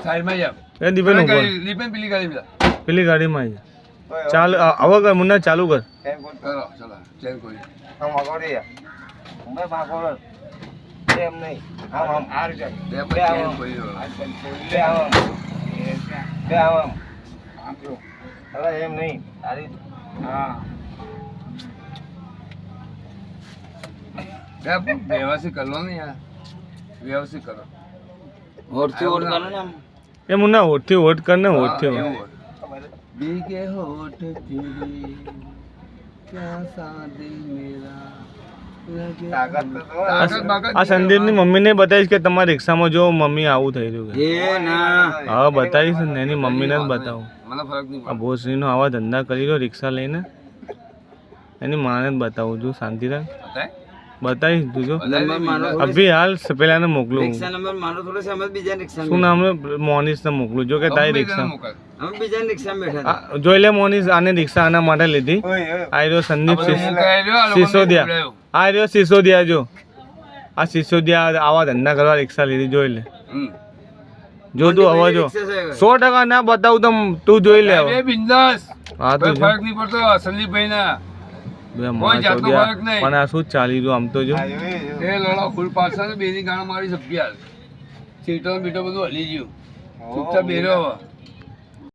સાઈડમાં જાવ એ દીપેન ઉપર દીપેન પેલી ગાડી પેલી ગાડીમાં આવી ચાલ હવે કર મુન્ના ચાલુ કર કરો ચલો ચેન કોઈ આમ આગળ યાર ઉમે ભાગોળ એમ નહીં આમ આ રીતે બે ચેન કોઈ બે આમ બે આમ હવે એમ નહીં તારી હા વ્યવસ્થિત કરો ને યાર વ્યવસ્થિત કરો હોઠથી હોઠ કરો ને આમ એ મુન્ના હોઠથી હોઠ કર ને હોઠથી ભીગે હોઠ तेरे क्या शादी मेरा આ સંદીપની મમ્મીને બતાવીશ કે તમારા રિક્ષામાં જો મમ્મી આવું થઈ રહ્યું છે એ ના હા બતાવીશ ને એની મમ્મીને જ બતાવું મને ફરક નહીં આ ભોસરીનો આવા ધંધા કરી રહ્યો રિક્ષા લઈને એની માને જ બતાવું છું શાંતિ રાખ બતાવીશ તું જો અભી હાલ પેલાને મોકલું રિક્ષા નંબર મારો થોડો છે અમે બીજા રિક્ષા શું નામ મોનીશ ને મોકલું જો કે તારી રિક્ષા અમે બીજા રિક્ષા બેઠા જોઈ લે મોનીશ આને રિક્ષા આના માટે લીધી આ રહ્યો સંદીપ સિસોદિયા આ રહ્યો સિસોદિયા જો આ સિસોદિયા આવા ધંધા કરવા રિક્ષા લીધી જોઈ લે જો તું હવે જો 100% ના બતાવું તો તું જોઈ લે બે બિંદાસ હા તું ફરક નહીં પડતો સંદીપભાઈ ના પણ આ શું ચાલી રહ્યું આમ તો જો એ લોડા ફૂલ પાછળ બેની ગાણ મારી સભ્યા સીટો બીટો બધું હલી ગયું ચૂપચાપ બેરો